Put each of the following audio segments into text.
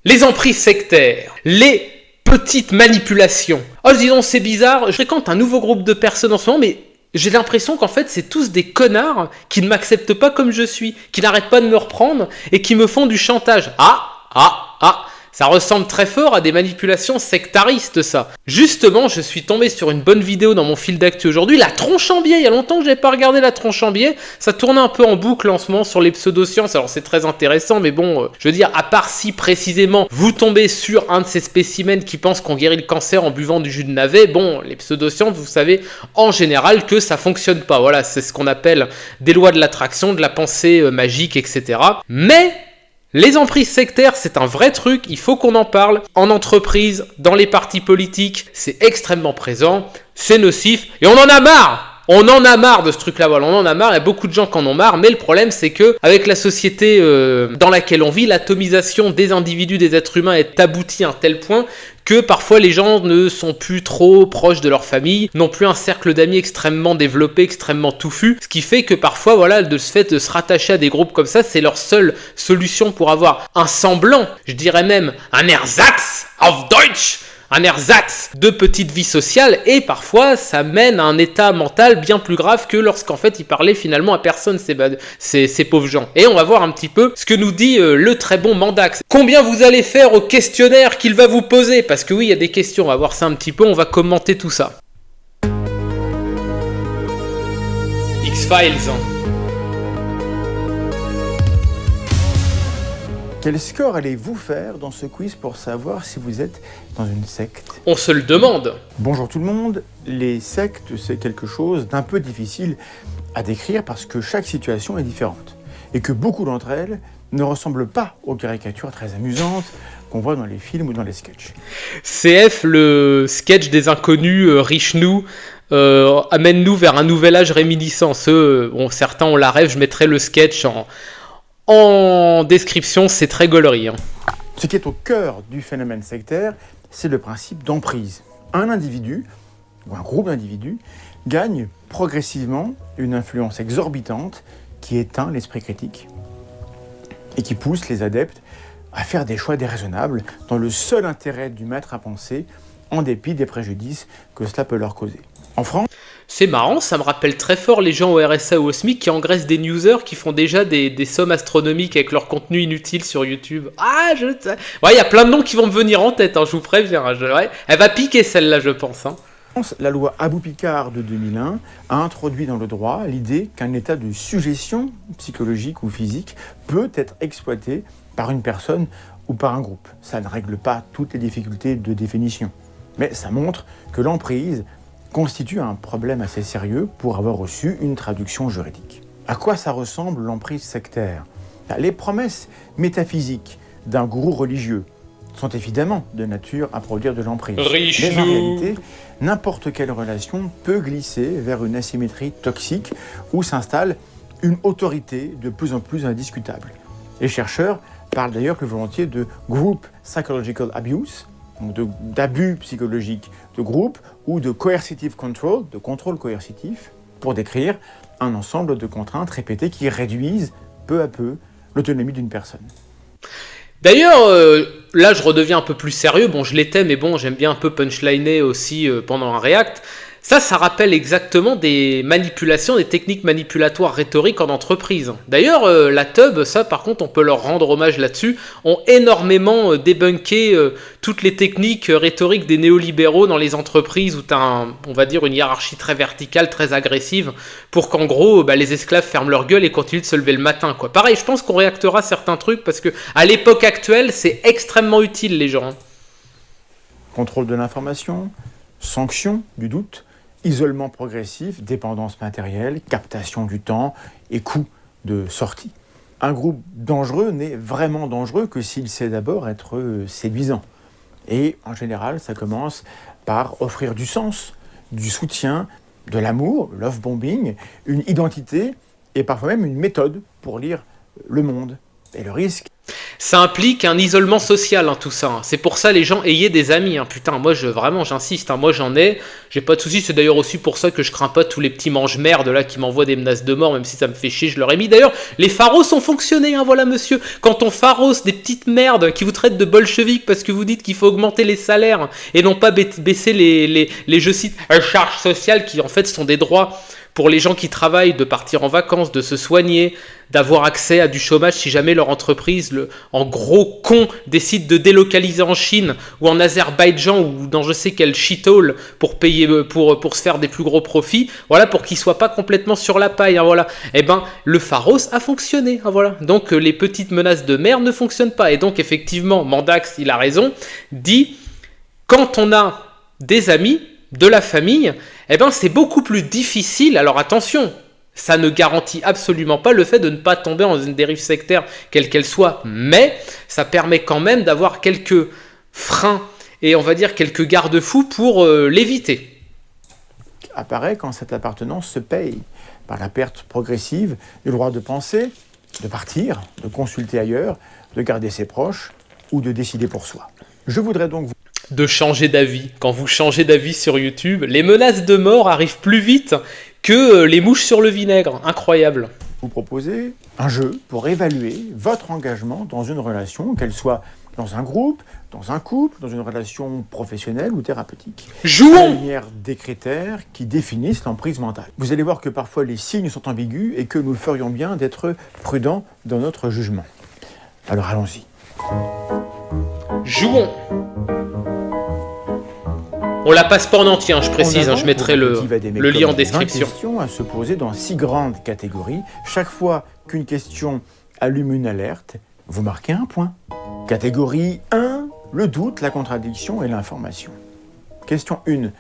Les emprises sectaires, les petites manipulations. Oh, dis donc, c'est bizarre, je fréquente un nouveau groupe de personnes en ce moment, mais j'ai l'impression qu'en fait, c'est tous des connards qui ne m'acceptent pas comme je suis, qui n'arrêtent pas de me reprendre et qui me font du chantage. Ça ressemble très fort à des manipulations sectaristes, ça. Justement, je suis tombé sur une bonne vidéo dans mon fil d'actu aujourd'hui, la tronche en biais. Il y a longtemps que j'avais pas regardé la tronche en biais. Ça tournait un peu en boucle en ce moment sur les pseudosciences. Alors c'est très intéressant, mais bon, je veux dire, à part si précisément vous tombez sur un de ces spécimens qui pense qu'on guérit le cancer en buvant du jus de navet, bon, les pseudosciences, vous savez en général que ça fonctionne pas. Voilà, c'est ce qu'on appelle des lois de l'attraction, de la pensée magique, etc. Mais les emprises sectaires, c'est un vrai truc, il faut qu'on en parle. En entreprise, dans les partis politiques, c'est extrêmement présent, c'est nocif, et on en a marre. On en a marre de ce truc-là, voilà, on en a marre, il y a beaucoup de gens qui en ont marre, mais le problème c'est que avec la société dans laquelle on vit, l'atomisation des individus, des êtres humains est aboutie à un tel point que parfois les gens ne sont plus trop proches de leur famille, n'ont plus un cercle d'amis extrêmement développé, extrêmement touffu, ce qui fait que parfois, voilà, de ce fait de se rattacher à des groupes comme ça, c'est leur seule solution pour avoir un semblant, je dirais même un Ersatz auf Deutsch, un ersatz de petite vie sociale, et parfois ça mène à un état mental bien plus grave que lorsqu'en fait ils parlaient finalement à personne, ces pauvres gens. Et on va voir un petit peu ce que nous dit le très bon Mandax. Combien vous allez faire au questionnaire qu'il va vous poser? Parce que oui, il y a des questions, on va voir ça un petit peu, on va commenter tout ça. X-Files. Quel score allez-vous faire dans ce quiz pour savoir si vous êtes dans une secte? On se le demande. Bonjour tout le monde, les sectes c'est quelque chose d'un peu difficile à décrire parce que chaque situation est différente et que beaucoup d'entre elles ne ressemblent pas aux caricatures très amusantes qu'on voit dans les films ou dans les sketchs. CF, le sketch des inconnus, riche-nous, amène-nous vers un nouvel âge réminiscent. Certains ont la rêve, je mettrai le sketch en description, c'est très gaulerie. Ce qui est au cœur du phénomène sectaire, c'est le principe d'emprise. Un individu, ou un groupe d'individus, gagne progressivement une influence exorbitante qui éteint l'esprit critique et qui pousse les adeptes à faire des choix déraisonnables dans le seul intérêt du maître à penser, en dépit des préjudices que cela peut leur causer. En France, c'est marrant, ça me rappelle très fort les gens au RSA ou au SMIC qui engraissent des newsers qui font déjà des sommes astronomiques avec leur contenu inutile sur YouTube. Ouais, il y a plein de noms qui vont me venir en tête, je vous préviens. Ouais. Elle va piquer celle-là, je pense. La loi Abou-Picard de 2001 a introduit dans le droit l'idée qu'un état de suggestion psychologique ou physique peut être exploité par une personne ou par un groupe. Ça ne règle pas toutes les difficultés de définition, mais ça montre que l'emprise constitue un problème assez sérieux pour avoir reçu une traduction juridique. À quoi ça ressemble l'emprise sectaire? Les promesses métaphysiques d'un gourou religieux sont évidemment de nature à produire de l'emprise. Mais en réalité, n'importe quelle relation peut glisser vers une asymétrie toxique où s'installe une autorité de plus en plus indiscutable. Les chercheurs parlent d'ailleurs plus volontiers de group psychological abuse, donc d'abus psychologiques de groupe, ou de coercitive control, de contrôle coercitif, pour décrire un ensemble de contraintes répétées qui réduisent peu à peu l'autonomie d'une personne. D'ailleurs, là je redeviens un peu plus sérieux, je l'étais, mais j'aime bien un peu punchliner aussi pendant un react. Ça rappelle exactement des manipulations, des techniques manipulatoires rhétoriques en entreprise. D'ailleurs, la Tub, ça par contre, on peut leur rendre hommage là-dessus, ont énormément débunké toutes les techniques rhétoriques des néolibéraux dans les entreprises où tu as, on va dire, une hiérarchie très verticale, très agressive, pour qu'en gros, les esclaves ferment leur gueule et continuent de se lever le matin, quoi. Pareil, je pense qu'on réactera certains trucs parce que à l'époque actuelle, c'est extrêmement utile, les gens. Contrôle de l'information, sanction du doute, isolement progressif, dépendance matérielle, captation du temps et coût de sortie. Un groupe dangereux n'est vraiment dangereux que s'il sait d'abord être séduisant. Et en général, ça commence par offrir du sens, du soutien, de l'amour, love bombing, une identité et parfois même une méthode pour lire le monde Et le risque, Ça implique un isolement social, hein, tout ça. Hein. C'est pour ça les gens ayez des amis. Hein. Putain, moi vraiment j'insiste. Hein. Moi j'en ai. J'ai pas de soucis. C'est d'ailleurs aussi pour ça que je crains pas tous les petits mange-merdes là qui m'envoient des menaces de mort, même si ça me fait chier. Je leur ai mis. D'ailleurs, les pharos ont fonctionné. Hein, voilà monsieur. Quand on pharos des petites merdes qui vous traitent de bolcheviques parce que vous dites qu'il faut augmenter les salaires et non pas baisser les je cite charges sociales qui en fait sont des droits pour les gens qui travaillent, de partir en vacances, de se soigner, d'avoir accès à du chômage si jamais leur entreprise, en gros con, décide de délocaliser en Chine ou en Azerbaïdjan ou dans je sais quel shithole pour payer, pour se faire des plus gros profits, voilà, pour qu'ils soient pas complètement sur la paille, hein, voilà. Et ben, le Pharos a fonctionné, hein, voilà. Donc les petites menaces de merde ne fonctionnent pas. Et donc effectivement, Mandax, il a raison, dit, quand on a des amis, de la famille, eh ben c'est beaucoup plus difficile. Alors attention, ça ne garantit absolument pas le fait de ne pas tomber dans une dérive sectaire, quelle qu'elle soit, mais ça permet quand même d'avoir quelques freins et on va dire quelques garde-fous pour l'éviter. apparaît quand cette appartenance se paye par la perte progressive du droit de penser, de partir, de consulter ailleurs, de garder ses proches ou de décider pour soi. Je voudrais donc de changer d'avis. Quand vous changez d'avis sur YouTube, les menaces de mort arrivent plus vite que les mouches sur le vinaigre. Incroyable. vous proposer un jeu pour évaluer votre engagement dans une relation, qu'elle soit dans un groupe, dans un couple, dans une relation professionnelle ou thérapeutique. Jouons! À la lumière des critères qui définissent l'emprise mentale. Vous allez voir que parfois les signes sont ambigus et que nous ferions bien d'être prudents dans notre jugement. Alors allons-y. Jouons! On la passe pas en entier, hein, je précise, je mettrai le lien en description. 20 questions à se poser dans 6 grandes catégories. Chaque fois qu'une question allume une alerte, vous marquez un point. Catégorie 1, le doute, la contradiction et l'information. Question 1.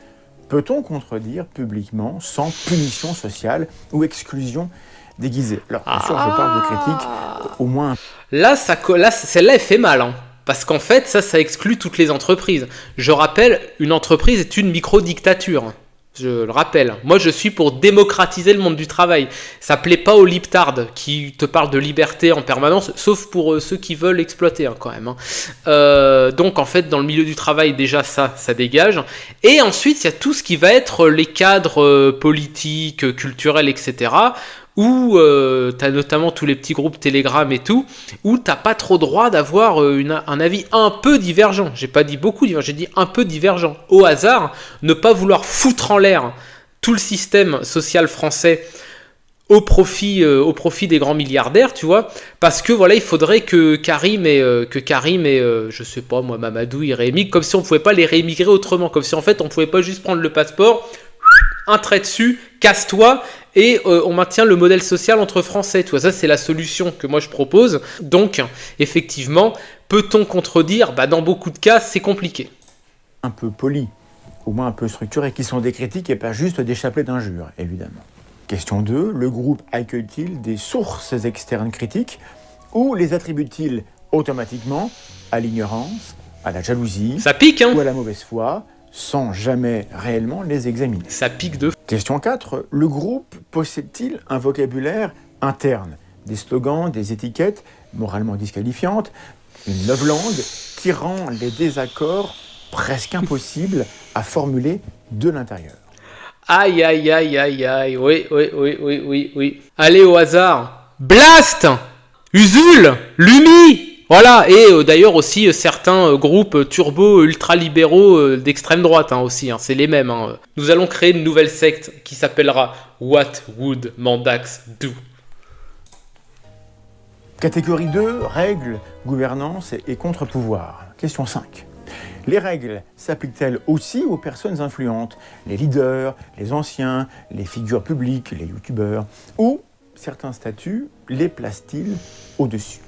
Peut-on contredire publiquement sans punition sociale ou exclusion déguisée? Alors, bien sûr, je parle de critique au moins... Là, celle-là, elle fait mal, hein. Parce qu'en fait, ça exclut toutes les entreprises. Je rappelle, une entreprise est une micro-dictature. Je le rappelle. Moi, je suis pour démocratiser le monde du travail. Ça plaît pas aux liptards qui te parlent de liberté en permanence, sauf pour ceux qui veulent exploiter, hein, quand même. Hein. Donc, en fait, dans le milieu du travail, déjà, ça dégage. Et ensuite, il y a tout ce qui va être les cadres politiques, culturels, etc., où t'as notamment tous les petits groupes Telegram et tout, où t'as pas trop droit d'avoir un avis un peu divergent. J'ai pas dit beaucoup divergent, j'ai dit un peu divergent. Au hasard, ne pas vouloir foutre en l'air tout le système social français au profit des grands milliardaires, tu vois, parce que voilà, il faudrait que Karim et je sais pas moi, Mamadou, ils réémigrent, comme si on pouvait pas les réémigrer autrement, comme si en fait on pouvait pas juste prendre le passeport, un trait dessus, casse-toi, et on maintient le modèle social entre Français. Tu vois, ça, c'est la solution que moi je propose. Donc, effectivement, peut-on contredire? Dans beaucoup de cas, c'est compliqué. Un peu poli, au moins un peu structuré, qui sont des critiques et pas juste des chapelets d'injures, évidemment. Question 2. Le groupe accueille-t-il des sources externes critiques ou les attribue-t-il automatiquement à l'ignorance, à la jalousie, ça pique, hein, ou à la mauvaise foi, sans jamais réellement les examiner? Ça pique de... Question 4. Le groupe possède-t-il un vocabulaire interne? Des slogans, des étiquettes moralement disqualifiantes, une novlangue qui rend les désaccords presque impossibles à formuler de l'intérieur? Aïe, aïe, aïe, aïe, aïe, oui. Allez, au hasard. Blast, Usul, Lumi. Voilà, et d'ailleurs aussi certains groupes turbo ultra-libéraux d'extrême droite, hein, aussi, hein, c'est les mêmes. Hein. Nous allons créer une nouvelle secte qui s'appellera What Would Mandax Do? Catégorie 2, règles, gouvernance et contre-pouvoir. Question 5. Les règles s'appliquent-elles aussi aux personnes influentes, les leaders, les anciens, les figures publiques, les youtubeurs, ou certains statuts les placent-ils au-dessus?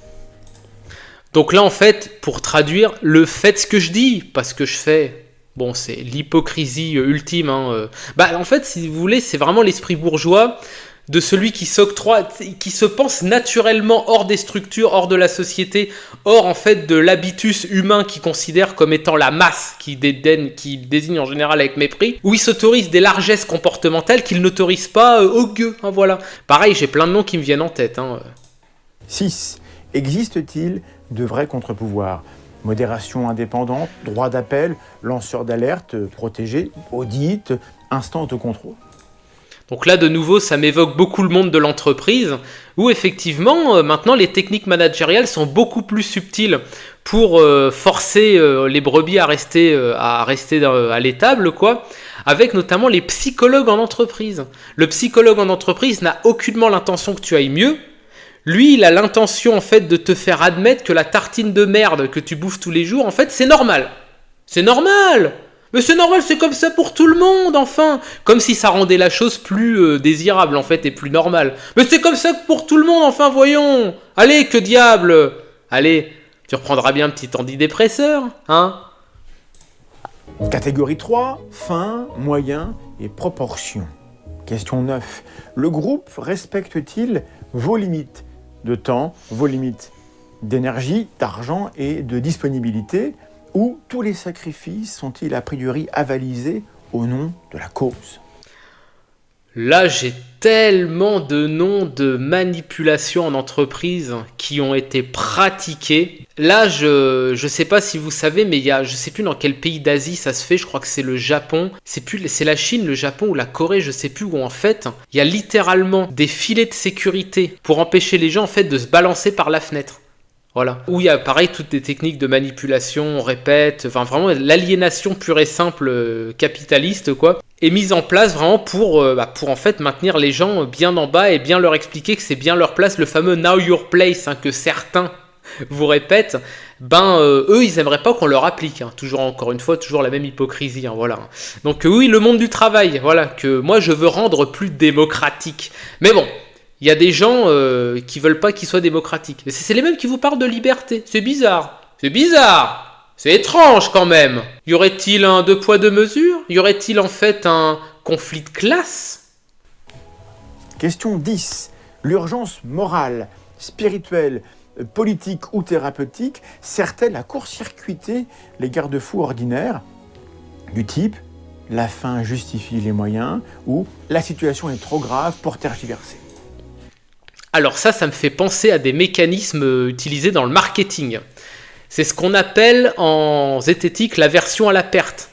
Donc là, en fait, pour traduire, faites ce que je dis, parce que je fais... Bon, c'est l'hypocrisie ultime. Hein. En fait, si vous voulez, c'est vraiment l'esprit bourgeois de celui qui s'octroie, qui se pense naturellement hors des structures, hors de la société, hors en fait de l'habitus humain qu'il considère comme étant la masse, qui désigne en général avec mépris, où il s'autorise des largesses comportementales qu'il n'autorise pas aux gueux. Hein, voilà. Pareil, j'ai plein de noms qui me viennent en tête. Hein. 6. Existe-t-il de vrais contre-pouvoirs ? Modération indépendante, droit d'appel, lanceur d'alerte protégé, audit, instance de contrôle. Donc là, de nouveau, ça m'évoque beaucoup le monde de l'entreprise, où effectivement, maintenant, les techniques managériales sont beaucoup plus subtiles pour forcer les brebis à rester à l'étable, quoi, avec notamment les psychologues en entreprise. Le psychologue en entreprise n'a aucunement l'intention que tu ailles mieux. Lui, il a l'intention, en fait, de te faire admettre que la tartine de merde que tu bouffes tous les jours, en fait, c'est normal. C'est normal! Mais c'est normal, c'est comme ça pour tout le monde, enfin. Comme si ça rendait la chose plus désirable, en fait, et plus normale. Mais c'est comme ça pour tout le monde, enfin, voyons. Allez, que diable. Allez, tu reprendras bien un petit antidépresseur, hein. Catégorie 3, fin, moyen et proportion. Question 9. Le groupe respecte-t-il vos limites de temps, vos limites d'énergie, d'argent et de disponibilité, ou tous les sacrifices sont-ils a priori avalisés au nom de la cause ? Là, j'ai tellement de noms de manipulations en entreprise qui ont été pratiqués. Là, je sais pas si vous savez, mais je sais plus dans quel pays d'Asie ça se fait, je crois que c'est le Japon. C'est la Chine, le Japon ou la Corée, je sais plus, où en fait, il y a littéralement des filets de sécurité pour empêcher les gens en fait de se balancer par la fenêtre. Voilà. Où il y a pareil toutes des techniques de manipulation, on répète, enfin vraiment l'aliénation pure et simple capitaliste quoi, est mise en place vraiment pour en fait maintenir les gens bien en bas et bien leur expliquer que c'est bien leur place, le fameux Now Your Place que certains vous répètent, eux ils aimeraient pas qu'on leur applique, toujours encore une fois, toujours la même hypocrisie, voilà. Donc oui, le monde du travail, voilà, que moi je veux rendre plus démocratique, mais bon. Il y a des gens qui veulent pas qu'il soit démocratique. C'est les mêmes qui vous parlent de liberté. C'est bizarre. C'est bizarre. C'est étrange quand même. Y aurait-il un deux poids deux mesures ? Y aurait-il en fait un conflit de classe ? Question 10. L'urgence morale, spirituelle, politique ou thérapeutique sert-elle à court-circuiter les garde-fous ordinaires du type « la fin justifie les moyens » ou « la situation est trop grave pour tergiverser ». Alors ça me fait penser à des mécanismes utilisés dans le marketing. C'est ce qu'on appelle en zététique l'aversion à la perte.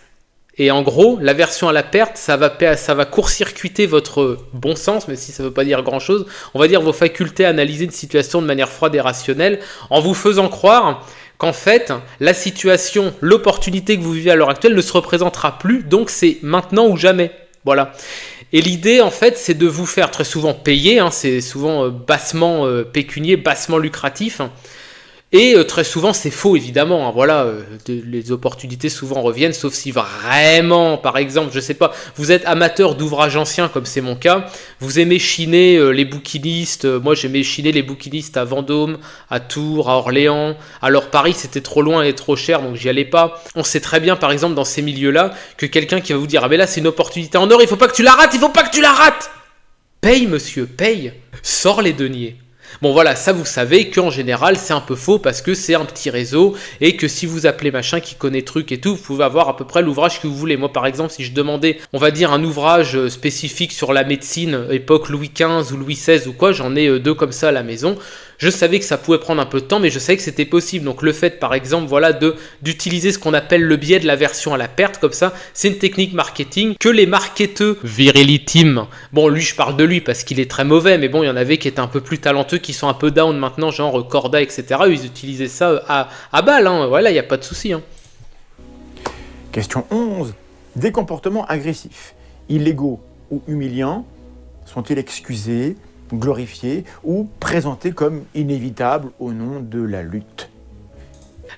Et en gros, l'aversion à la perte, ça va court-circuiter votre bon sens, même si ça ne veut pas dire grand-chose. On va dire vos facultés à analyser une situation de manière froide et rationnelle, en vous faisant croire qu'en fait, la situation, l'opportunité que vous vivez à l'heure actuelle ne se représentera plus, donc c'est maintenant ou jamais. Voilà. Et l'idée, en fait, c'est de vous faire très souvent payer, c'est souvent bassement pécunier, bassement lucratif, et très souvent, c'est faux, évidemment, voilà, les opportunités souvent reviennent, sauf si vraiment, par exemple, je sais pas, vous êtes amateur d'ouvrages anciens, comme c'est mon cas, vous aimez chiner les bouquinistes, moi j'aimais chiner les bouquinistes à Vendôme, à Tours, à Orléans, alors Paris c'était trop loin et trop cher, donc j'y allais pas. On sait très bien, par exemple, dans ces milieux-là, que quelqu'un qui va vous dire, ah mais là c'est une opportunité en or, il faut pas que tu la rates, il faut pas que tu la rates. Paye monsieur, paye, sors les deniers. Bon voilà, ça vous savez qu'en général c'est un peu faux parce que c'est un petit réseau et que si vous appelez machin qui connaît truc et tout, vous pouvez avoir à peu près l'ouvrage que vous voulez. Moi par exemple, si je demandais, on va dire un ouvrage spécifique sur la médecine, époque Louis XV ou Louis XVI ou quoi, j'en ai 2 comme ça à la maison. Je savais que ça pouvait prendre un peu de temps, mais je savais que c'était possible. Donc le fait, par exemple, voilà, d'utiliser ce qu'on appelle le biais de l'aversion à la perte, comme ça, c'est une technique marketing que les marketeurs virilitimes, bon, lui, je parle de lui parce qu'il est très mauvais, mais bon, il y en avait qui étaient un peu plus talentueux, qui sont un peu down maintenant, genre Corda, etc. Ils utilisaient ça à balle, voilà, il n'y a pas de souci. Question 11. Des comportements agressifs, illégaux ou humiliants, sont-ils excusés, glorifiés ou présentés comme inévitables au nom de la lutte?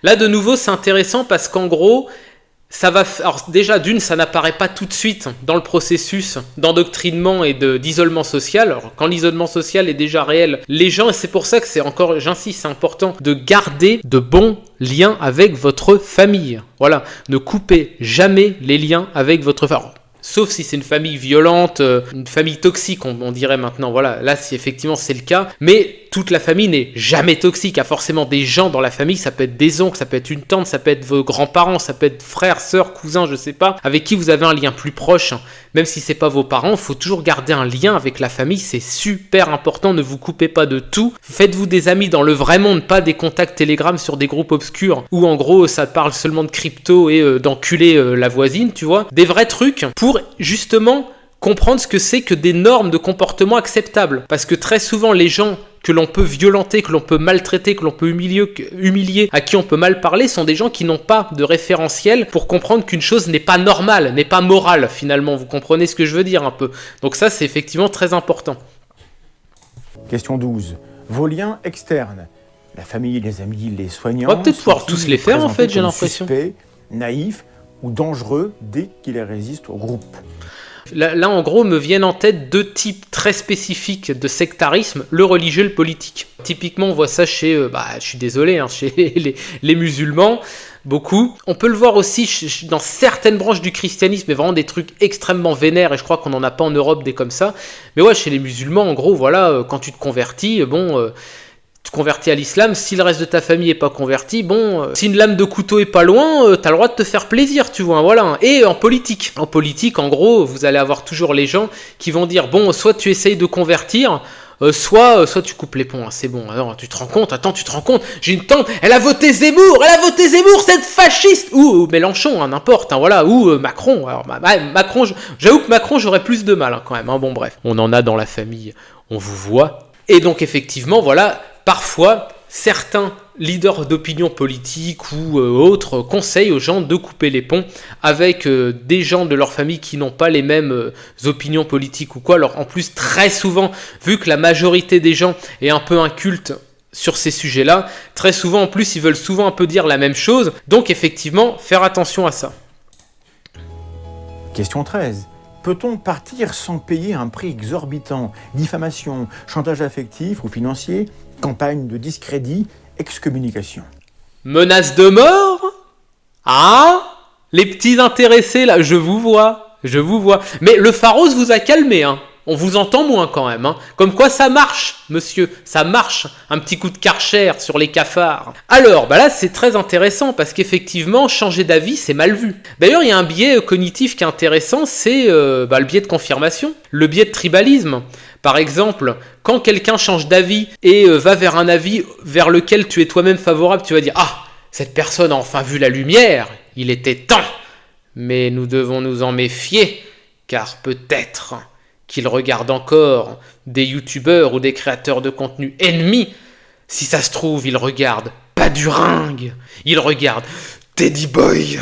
Là, de nouveau, c'est intéressant parce qu'en gros, ça va. Alors, déjà, d'une, ça n'apparaît pas tout de suite dans le processus d'endoctrinement et d'isolement social. Alors, quand l'isolement social est déjà réel, les gens, et c'est pour ça que c'est encore, j'insiste, c'est important de garder de bons liens avec votre famille. Voilà, ne coupez jamais les liens avec votre famille. Sauf si c'est une famille violente, une famille toxique, on dirait maintenant. Voilà, là, si effectivement c'est le cas. Mais toute la famille n'est jamais toxique. Il y a forcément des gens dans la famille, ça peut être des oncles, ça peut être une tante, ça peut être vos grands-parents, ça peut être frères, sœurs, cousins, je sais pas, avec qui vous avez un lien plus proche. Même si c'est pas vos parents, il faut toujours garder un lien avec la famille, c'est super important, ne vous coupez pas de tout. Faites-vous des amis dans le vrai monde, pas des contacts Telegram sur des groupes obscurs où en gros ça parle seulement de crypto et d'enculer la voisine, tu vois. Des vrais trucs pour justement comprendre ce que c'est que des normes de comportement acceptables. Parce que très souvent, les gens que l'on peut violenter, que l'on peut maltraiter, que l'on peut humilier, à qui on peut mal parler, sont des gens qui n'ont pas de référentiel pour comprendre qu'une chose n'est pas normale, n'est pas morale finalement. Vous comprenez ce que je veux dire un peu. Donc ça, c'est effectivement très important. Question 12. Vos liens externes. La famille, les amis, les soignants... On va peut-être pouvoir tous les faire en fait, j'ai l'impression. Suspects, naïfs ou dangereux dès qu'ils résistent au groupe. Là, en gros, me viennent en tête deux types très spécifiques de sectarisme, le religieux et le politique. Typiquement, on voit ça chez, je suis désolé, chez les musulmans, beaucoup. On peut le voir aussi dans certaines branches du christianisme, mais vraiment des trucs extrêmement vénères, et je crois qu'on n'en a pas en Europe des comme ça. Mais ouais, chez les musulmans, en gros, voilà, quand tu te convertis, tu te convertis à l'islam, si le reste de ta famille est pas converti, si une lame de couteau est pas loin, t'as le droit de te faire plaisir, tu vois, voilà. Et en politique, en gros, vous allez avoir toujours les gens qui vont dire, soit tu essayes de convertir, soit tu coupes les ponts, c'est bon. Alors, tu te rends compte, j'ai une tante, elle a voté Zemmour, cette fasciste, ou Mélenchon, n'importe, voilà, ou Macron. Alors, Macron, j'avoue que Macron, j'aurais plus de mal quand même, bon bref. On en a dans la famille, on vous voit. Et donc effectivement, voilà, parfois, certains leaders d'opinion politique ou autres conseillent aux gens de couper les ponts avec des gens de leur famille qui n'ont pas les mêmes opinions politiques ou quoi. Alors en plus, très souvent, vu que la majorité des gens est un peu inculte sur ces sujets-là, très souvent en plus, ils veulent souvent un peu dire la même chose. Donc effectivement, faire attention à ça. Question 13. Peut-on partir sans payer un prix exorbitant? Diffamation, chantage affectif ou financier, campagne de discrédit, excommunication. Menace de mort? Les petits intéressés là, je vous vois. Mais le Pharos vous a calmé, On vous entend moins quand même, Comme quoi ça marche, monsieur, ça marche. Un petit coup de Karcher sur les cafards. Alors, là, c'est très intéressant parce qu'effectivement, changer d'avis, c'est mal vu. D'ailleurs, il y a un biais cognitif qui est intéressant, c'est le biais de confirmation, le biais de tribalisme. Par exemple, quand quelqu'un change d'avis et va vers un avis vers lequel tu es toi-même favorable, tu vas dire « Ah, cette personne a enfin vu la lumière, il était temps, mais nous devons nous en méfier, car peut-être... » qu'il regarde encore des youtubeurs ou des créateurs de contenu ennemis. Si ça se trouve, il regarde pas Duringue, il regarde Teddy Boy,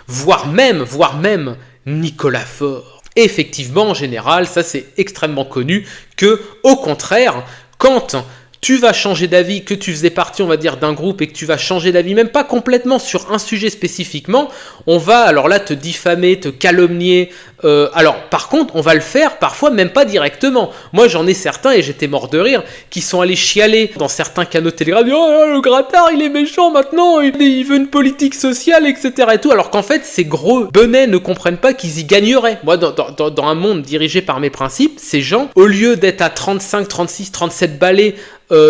voire même Nicolas Faure. Et effectivement, en général, ça c'est extrêmement connu, que au contraire, quand tu vas changer d'avis, que tu faisais partie, on va dire, d'un groupe et que tu vas changer d'avis, même pas complètement sur un sujet spécifiquement, on va alors là te diffamer, te calomnier. Alors par contre, on va le faire parfois même pas directement. Moi j'en ai certains, et j'étais mort de rire, qui sont allés chialer dans certains canaux Telegram, « Oh le grattard, il est méchant maintenant, il veut une politique sociale, etc. » et tout, alors qu'en fait, ces gros benets ne comprennent pas qu'ils y gagneraient. Moi, dans un monde dirigé par mes principes, ces gens, au lieu d'être à 35, 36, 37 balais,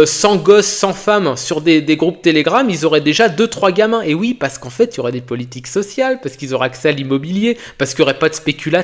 sans gosses, sans femmes, sur des groupes Telegram, ils auraient déjà 2-3 gamins. Et oui, parce qu'en fait, il y aurait des politiques sociales, parce qu'ils auraient accès à l'immobilier, parce qu'il n'y aurait pas de spéculateurs.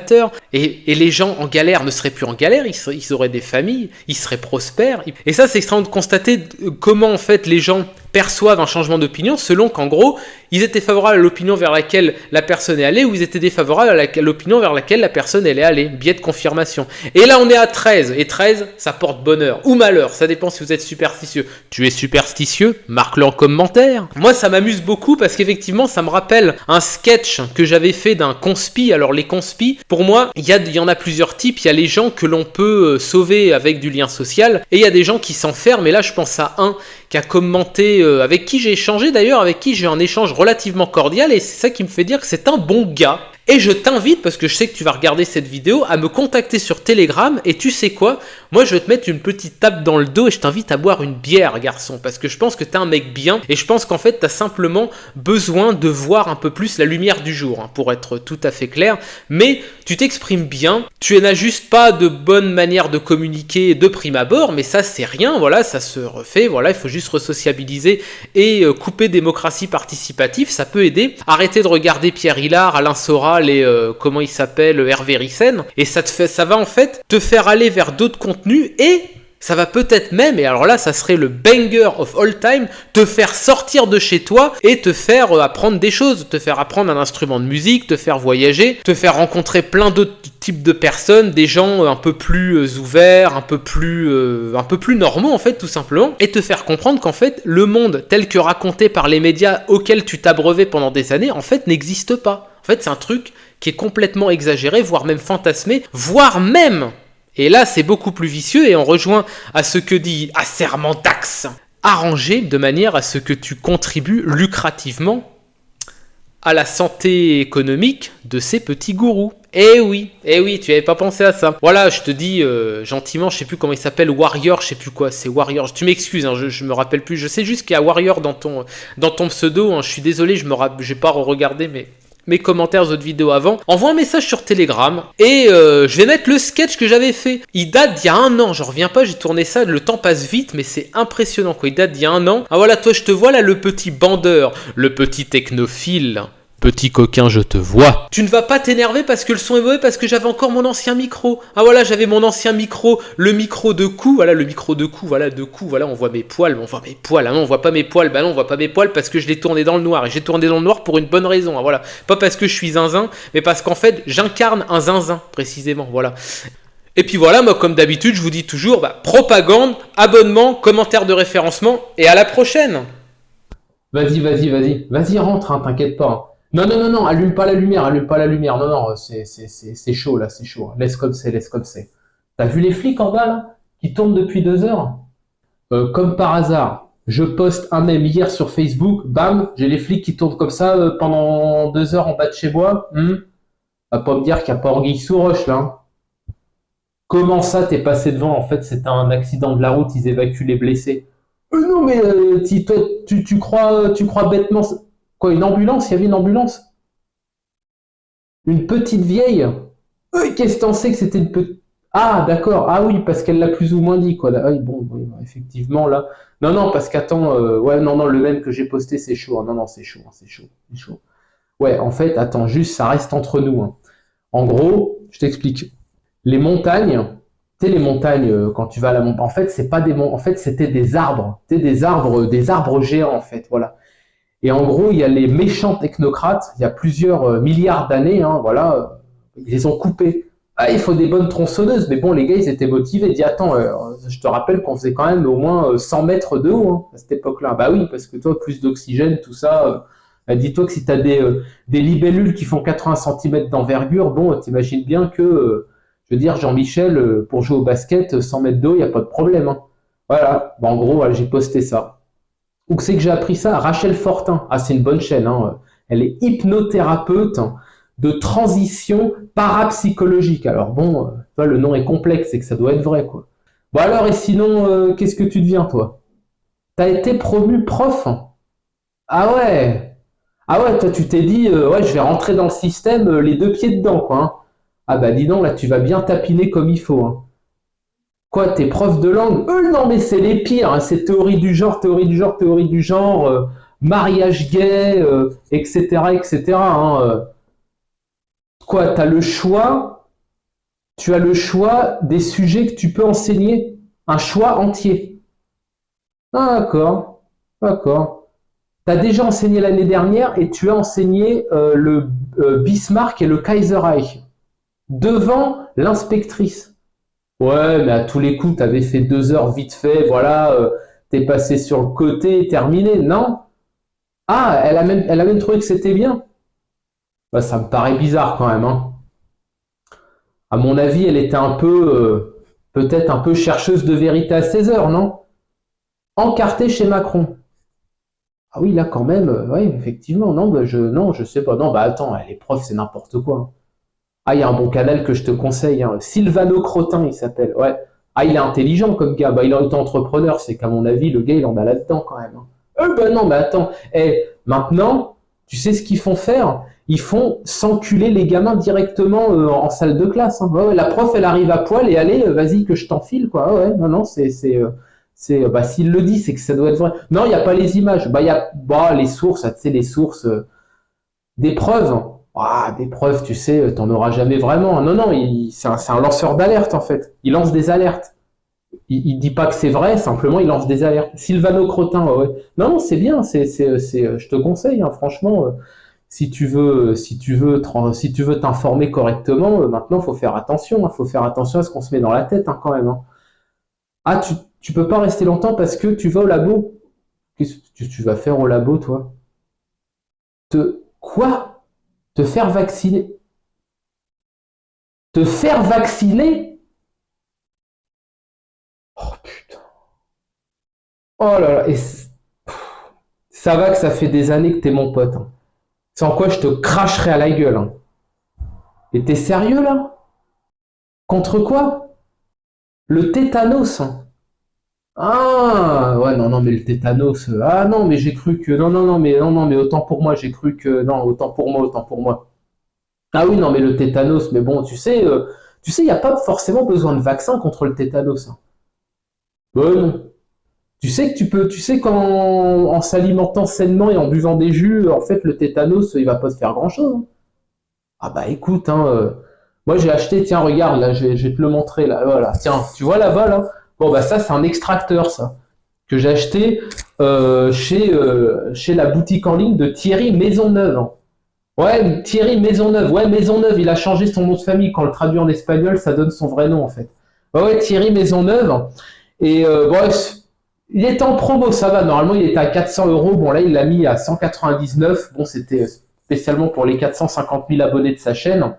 Et les gens en galère ne seraient plus en galère, ils auraient des familles, ils seraient prospères. Et ça, c'est extrêmement de constater comment, en fait, les gens perçoivent un changement d'opinion selon qu'en gros, ils étaient favorables à l'opinion vers laquelle la personne est allée ou ils étaient défavorables à l'opinion vers laquelle la personne elle est allée. Biais de confirmation. Et là, on est à 13. Et 13, ça porte bonheur ou malheur. Ça dépend si vous êtes superstitieux. Tu es superstitieux? Marque-le en commentaire. Moi, ça m'amuse beaucoup parce qu'effectivement, ça me rappelle un sketch que j'avais fait d'un conspi. Alors, les conspis, pour moi, il y en a plusieurs types. Il y a les gens que l'on peut sauver avec du lien social et il y a des gens qui s'enferment. Et là, je pense à un qui a commenté, avec qui j'ai échangé d'ailleurs, avec qui j'ai un échange relativement cordial, et c'est ça qui me fait dire que c'est un bon gars. Et je t'invite, parce que je sais que tu vas regarder cette vidéo, à me contacter sur Telegram. Et tu sais quoi? Moi, je vais te mettre une petite tape dans le dos et je t'invite à boire une bière, garçon. Parce que je pense que t'es un mec bien. Et je pense qu'en fait, t'as simplement besoin de voir un peu plus la lumière du jour, hein, pour être tout à fait clair. Mais tu t'exprimes bien. Tu n'as juste pas de bonne manière de communiquer de prime abord. Mais ça, c'est rien. Voilà, ça se refait. Voilà, il faut juste resociabiliser et couper démocratie participative. Ça peut aider. Arrêtez de regarder Pierre Hillard, Alain Soral et comment il s'appelle, Hervé Ryssen, et ça va en fait te faire aller vers d'autres contenus, et ça va peut-être même, et alors là ça serait le banger of all time, te faire sortir de chez toi et te faire apprendre des choses, te faire apprendre un instrument de musique, te faire voyager, te faire rencontrer plein d'autres types de personnes, des gens un peu plus ouverts, un peu plus normaux en fait, tout simplement, et te faire comprendre qu'en fait le monde tel que raconté par les médias auxquels tu t'abreuvais pendant des années en fait n'existe pas. En fait c'est un truc qui est complètement exagéré, voire même fantasmé, voire même, et là c'est beaucoup plus vicieux, et on rejoint à ce que dit Assermendax, arrangé de manière à ce que tu contribues lucrativement à la santé économique de ces petits gourous. Eh oui, tu avais pas pensé à ça. Voilà, je te dis gentiment, je sais plus comment il s'appelle, Warrior, je sais plus quoi, c'est Warrior. Tu m'excuses, hein, je me rappelle plus. Je sais juste qu'il y a Warrior dans ton pseudo. Hein, je suis désolé, j'ai pas regardé mes commentaires aux autres vidéos avant. Envoie un message sur Telegram et je vais mettre le sketch que j'avais fait. Il date d'il y a 1 an, j'en reviens pas, j'ai tourné ça, le temps passe vite, mais c'est impressionnant quoi. Il date d'il y a 1 an. Ah voilà, toi je te vois là, le petit bandeur, le petit technophile. Petit coquin, je te vois. Tu ne vas pas t'énerver parce que le son est mauvais, parce que j'avais encore mon ancien micro. Ah voilà, j'avais mon ancien micro, le micro de cou, voilà, le micro de cou, voilà, on voit mes poils, ah non, on voit pas mes poils, bah non, on voit pas mes poils parce que je l'ai tourné dans le noir, et j'ai tourné dans le noir pour une bonne raison, hein, voilà. Pas parce que je suis zinzin, mais parce qu'en fait, j'incarne un zinzin, précisément, voilà. Et puis voilà, moi comme d'habitude, je vous dis toujours, propagande, abonnement, commentaire de référencement, et à la prochaine. Vas-y, rentre, hein, t'inquiète pas. Hein. Non, allume pas la lumière. Non, c'est chaud là, c'est chaud. Laisse comme c'est. T'as vu les flics en bas là, qui tournent depuis 2 heures? Comme par hasard, je poste un mème hier sur Facebook, bam, j'ai les flics qui tournent comme ça pendant 2 heures en bas de chez moi. Va pas me dire qu'il n'y a pas anguille sous roche là. Hein. Comment ça t'es passé devant? En fait, c'était un accident de la route, ils évacuent les blessés. Non mais toi, tu crois bêtement. Quoi, une ambulance? Il y avait une ambulance? Une petite vieille? Qu'est-ce que t'en sais que c'était une petite... Ah, d'accord. Ah oui, parce qu'elle l'a plus ou moins dit, quoi. Ah, oui, bon, oui, effectivement, là. Non, parce qu'attends, ouais, non, le même que j'ai posté, c'est chaud. Hein. Non, c'est chaud, hein, c'est chaud. Ouais, en fait, attends, juste, ça reste entre nous. Hein. En gros, je t'explique. Les montagnes, tu sais, les montagnes, quand tu vas à la montagne, en fait, c'est pas des en fait, c'était des arbres. Tu sais, des arbres géants, en fait, voilà. Et en gros, il y a les méchants technocrates, il y a plusieurs milliards d'années, hein, voilà, ils les ont coupés. Ah, il faut des bonnes tronçonneuses, mais bon, les gars, ils étaient motivés. Ils disent, attends, je te rappelle qu'on faisait quand même au moins 100 mètres de haut hein, à cette époque-là. Bah oui, parce que toi, plus d'oxygène, tout ça. Dis-toi que si tu as des libellules qui font 80 cm d'envergure, bon, t'imagines bien que, je veux dire, Jean-Michel, pour jouer au basket, 100 mètres d'eau, il n'y a pas de problème. Hein. Voilà, bon, en gros, voilà, j'ai posté ça. Où c'est que j'ai appris ça? Rachel Fortin. Ah, c'est une bonne chaîne. Hein. Elle est hypnothérapeute de transition parapsychologique. Alors bon, le nom est complexe, c'est que ça doit être vrai, quoi. Bon alors, et sinon, qu'est-ce que tu deviens, toi? T'as été promu prof? Ah ouais. Ah ouais, toi, tu t'es dit, ouais, je vais rentrer dans le système les 2 pieds dedans, quoi. Hein. Ah bah dis donc, là, tu vas bien tapiner comme il faut. Hein. Quoi, t'es prof de langue? Non, mais c'est les pires. Hein. C'est théorie du genre, mariage gay, etc. Hein. Quoi, tu as le choix des sujets que tu peux enseigner. Un choix entier. Ah, d'accord. Tu as déjà enseigné l'année dernière et tu as enseigné le Bismarck et le Kaiserreich devant l'inspectrice. Ouais, mais à tous les coups, t'avais fait 2 heures vite fait, voilà, t'es passé sur le côté, terminé, non? Ah, elle a même trouvé que c'était bien. Bah, ça me paraît bizarre quand même, hein. À mon avis, elle était un peu, peut-être un peu chercheuse de vérité à 16 heures, non? Encartée chez Macron. Ah oui, là, quand même, ouais, effectivement, non, bah, non, je sais pas. Non, bah attends, les profs, c'est n'importe quoi, hein. Ah, il y a un bon canal que je te conseille, hein. Sylvano Crotin, il s'appelle, ouais. Ah, il est intelligent comme gars. Bah, il est auto-entrepreneur, c'est qu'à mon avis, le gars, il en a là-dedans quand même, hein. Bah non, mais attends. Maintenant, tu sais ce qu'ils font faire? Ils font s'enculer les gamins directement en salle de classe, hein. Ouais, ouais, la prof, elle arrive à poil et allez, vas-y que je t'enfile, quoi. Ouais, ouais, non, non, bah, s'il le dit, c'est que ça doit être vrai. Non, il n'y a pas les images. Bah, il y a, bah, les sources, tu sais, les sources, des preuves. Ah, des preuves, tu sais, t'en auras jamais vraiment. Non, non, c'est un lanceur d'alerte, en fait. Il lance des alertes. Il dit pas que c'est vrai, simplement il lance des alertes. Sylvano Crotin, ouais, ouais. Non, non, c'est bien, je te conseille, hein, franchement, si tu veux t'informer correctement, maintenant faut faire attention, hein, faut faire attention à ce qu'on se met dans la tête, hein, quand même, hein. Ah, tu peux pas rester longtemps parce que tu vas au labo. Qu'est-ce que tu vas faire au labo, toi? Quoi? Te faire vacciner? Te faire vacciner? Oh putain. Oh là là. Ça va que ça fait des années que t'es mon pote, hein. Sans quoi je te cracherai à la gueule, hein. Et t'es sérieux là? Contre quoi? Le tétanos, hein. Ah ouais, non, non, mais le tétanos. Ah non, mais j'ai cru que. Non, non, non, mais non, non, mais autant pour moi, j'ai cru que. Non, autant pour moi, autant pour moi. Ah oui, non, mais le tétanos, mais bon, tu sais, il n'y a pas forcément besoin de vaccin contre le tétanos, hein. Non. Tu sais que tu sais qu'en en s'alimentant sainement et en buvant des jus, en fait, le tétanos, il va pas te faire grand-chose, hein. Ah bah écoute, hein, moi j'ai acheté, tiens, regarde, là, je vais te le montrer, là, voilà, tiens, tu vois là-bas, là? Bon, bah ça, c'est un extracteur, ça, que j'ai acheté chez la boutique en ligne de Thierry Maisonneuve, hein. Ouais, Thierry Maisonneuve. Ouais, Maisonneuve, il a changé son nom de famille. Quand on le traduit en espagnol, ça donne son vrai nom, en fait. Ouais, ouais, Thierry Maisonneuve. Et bref, il était en promo, ça va. Normalement, il était à 400 €. Bon, là, il l'a mis à 199. Bon, c'était spécialement pour les 450 000 abonnés de sa chaîne.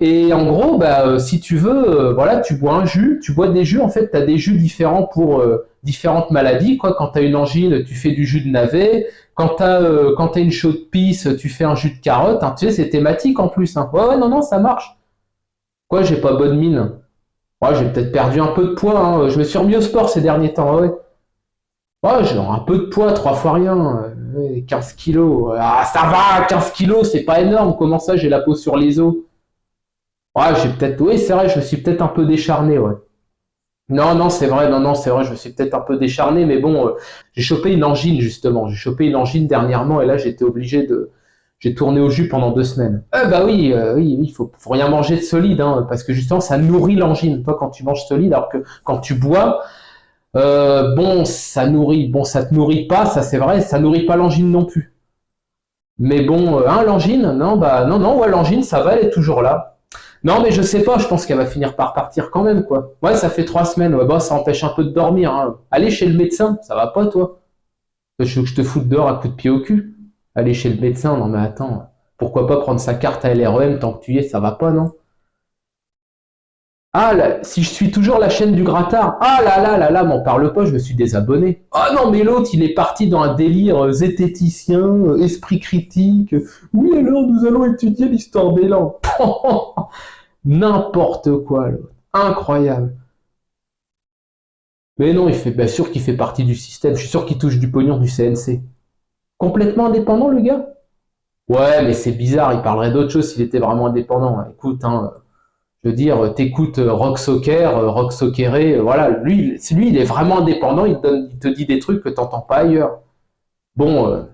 Et en gros, bah, si tu veux, voilà, tu bois un jus, tu bois des jus, en fait, tu as des jus différents pour différentes maladies, quoi. Quand tu as une angine, tu fais du jus de navet. Quand t'as une chaude pisse, tu fais un jus de carotte, hein. Tu sais, c'est thématique en plus, hein. Ouais, ouais, non, non, ça marche. Quoi, j'ai pas bonne mine? Ouais, j'ai peut-être perdu un peu de poids, hein. Je me suis remis au sport ces derniers temps, ouais. Ouais, j'ai un peu de poids, 3 fois rien. Ouais, 15 kilos. Ah, ça va, 15 kilos, c'est pas énorme. Comment ça, j'ai la peau sur les os? Ouais, oui, c'est vrai, je me suis peut-être un peu décharné, ouais. Non, non, c'est vrai, non, non, c'est vrai, je me suis peut-être un peu décharné, mais bon, j'ai chopé une angine, justement. J'ai chopé une angine dernièrement, et là, j'étais obligé de. J'ai tourné au jus pendant 2 semaines. Bah oui, oui, oui, faut rien manger de solide, hein, parce que justement, ça nourrit l'angine. Toi, quand tu manges solide, alors que quand tu bois, bon, ça nourrit, bon, ça te nourrit pas, ça c'est vrai, ça nourrit pas l'angine non plus. Mais bon, hein, l'angine, non, bah non, non, ouais, l'angine, ça va, elle est toujours là. Non, mais je sais pas, je pense qu'elle va finir par partir quand même, quoi. Ouais, ça fait 3 semaines, ouais, bah ça empêche un peu de dormir, hein. Allez chez le médecin, ça va pas, toi? Je veux que je te foute dehors à coups de pied au cul. Aller chez le médecin, non mais attends, pourquoi pas prendre sa carte à LREM tant que tu y es, ça va pas, non? Ah, là, si je suis toujours la chaîne du grattard, ah là là là là, m'en parle pas, je me suis désabonné. Ah non, mais l'autre, il est parti dans un délire zététicien, esprit critique. Oui, alors nous allons étudier l'histoire des langues. N'importe quoi, l'autre. Incroyable. Mais non, il fait, bien sûr qu'il fait partie du système. Je suis sûr qu'il touche du pognon du CNC. Complètement indépendant, le gars? Ouais, mais c'est bizarre, il parlerait d'autre chose s'il était vraiment indépendant. Écoute, hein, je veux dire, t'écoutes Rock Soccer, Rock Socceré, voilà, lui, il est vraiment indépendant, il te dit des trucs que t'entends pas ailleurs. Bon,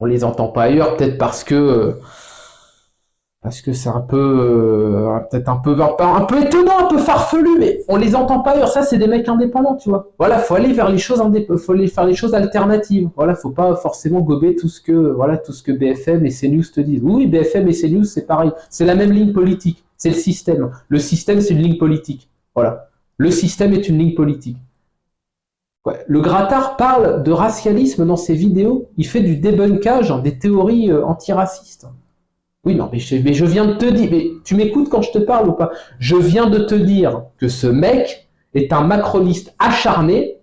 on les entend pas ailleurs, peut-être parce que c'est un peu, peut-être un peu étonnant, un peu farfelu, mais on les entend pas ailleurs. Ça, c'est des mecs indépendants, tu vois. Voilà, faut aller vers les choses faut aller faire les choses alternatives. Voilà, faut pas forcément gober tout ce que BFM et CNews te disent. Oui, BFM et CNews, c'est pareil. C'est la même ligne politique. C'est le système. Le système, c'est une ligne politique. Voilà. Le système est une ligne politique. Ouais. Le Grattard parle de racialisme dans ses vidéos. Il fait du débunkage des théories antiracistes. Oui, non, mais je viens de te dire, mais tu m'écoutes quand je te parle ou pas? Je viens de te dire que ce mec est un macroniste acharné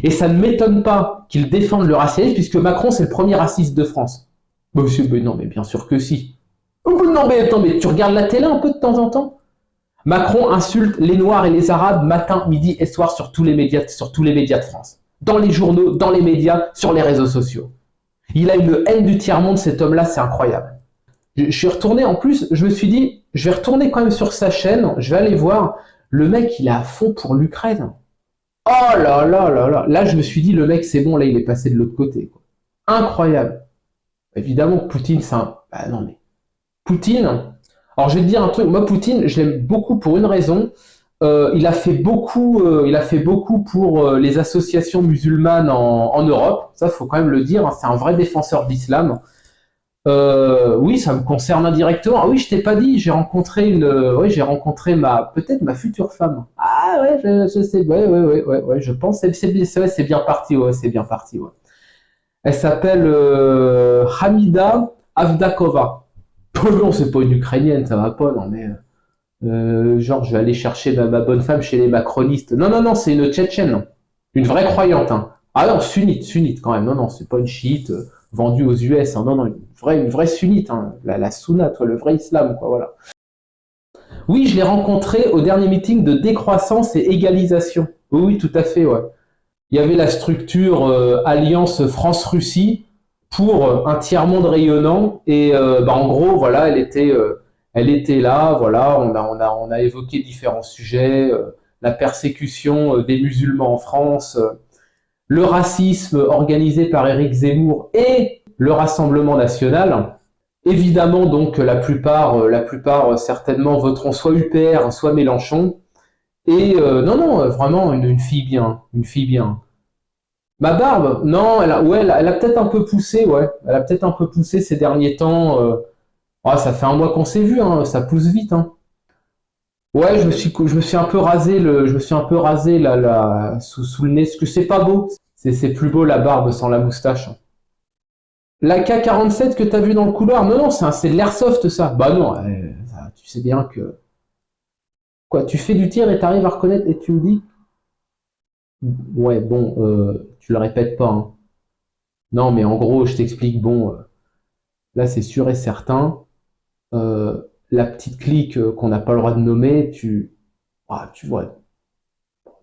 Et ça ne m'étonne pas qu'ils défendent le racisme, puisque Macron, c'est le premier raciste de France. Monsieur, mais non, mais bien sûr que si. Non, mais attends, mais tu regardes la télé un peu de temps en temps? Macron insulte les Noirs et les Arabes matin, midi et soir sur tous les médias de France. Dans les journaux, dans les médias, sur les réseaux sociaux. Il a une haine du tiers-monde, cet homme-là, c'est incroyable. Je suis retourné, en plus, je me suis dit, je vais retourner quand même sur sa chaîne, je vais aller voir. Le mec, il est à fond pour l'Ukraine. Oh là là là là. Là, je me suis dit, le mec, c'est bon, là, il est passé de l'autre côté, quoi. Incroyable. Évidemment, Poutine, c'est un... Bah non, mais... Poutine... Alors, je vais te dire un truc. Moi, Poutine, je l'aime beaucoup pour une raison. Il a fait beaucoup pour les associations musulmanes en Europe. Ça, faut quand même le dire, hein. C'est un vrai défenseur de l'islam. Oui, ça me concerne indirectement. Ah oui, je t'ai pas dit, j'ai rencontré peut-être ma future femme. Ah ouais, je sais, ouais, je pense, c'est bien parti, ouais, c'est bien parti, ouais. Elle s'appelle Hamida Avdakova. Oh non, c'est pas une Ukrainienne, ça va pas, non mais genre je vais aller chercher ma bonne femme chez les macronistes. Non, non, non, c'est une Tchétchène, une vraie croyante, hein. Ah non, sunnite quand même. Non, non, c'est pas une chiite vendue aux US, hein. Non, non, une vraie sunnite, hein. La sunna, toi, le vrai islam, quoi, voilà. Oui, je l'ai rencontrée au dernier meeting de décroissance et égalisation. Oui, oui, tout à fait, ouais. Il y avait la structure Alliance France-Russie pour un tiers-monde rayonnant. Et bah, en gros, voilà, elle était là. Voilà, on a évoqué différents sujets, la persécution des musulmans en France, le racisme organisé par Éric Zemmour et le Rassemblement national. Évidemment, donc, la plupart certainement voteront soit UPR, soit Mélenchon. Et non, non, vraiment une fille bien, une fille bien. Ma barbe, non, elle a peut-être un peu poussé, ouais. Elle a peut-être un peu poussé ces derniers temps. Ah, ça fait un mois qu'on s'est vu, hein, ça pousse vite, hein. Ouais, je me suis un peu rasé sous le nez, parce que c'est pas beau. C'est plus beau la barbe sans la moustache. La K47 que t'as vu dans le couloir, non, non, c'est de l'airsoft, ça. Bah non, tu sais bien que... Quoi, tu fais du tir et t'arrives à reconnaître et tu me dis... Ouais, bon, tu le répètes pas, hein. Non, mais en gros, je t'explique, bon, là c'est sûr et certain, la petite clique qu'on n'a pas le droit de nommer, tu vois,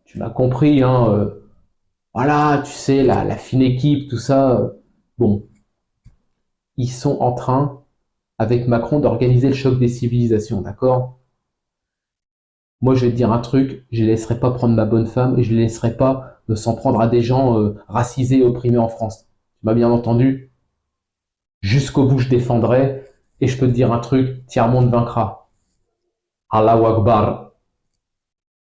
tu m'as compris, hein, voilà, tu sais, la fine équipe, tout ça, bon, ils sont en train, avec Macron, d'organiser le choc des civilisations, d'accord? Moi, je vais te dire un truc, je ne laisserai pas prendre ma bonne femme et je ne laisserai pas s'en prendre à des gens racisés et opprimés en France. Tu m'as bien entendu? Jusqu'au bout, je défendrai. Et je peux te dire un truc, tiers-monde vaincra. Allahu Akbar.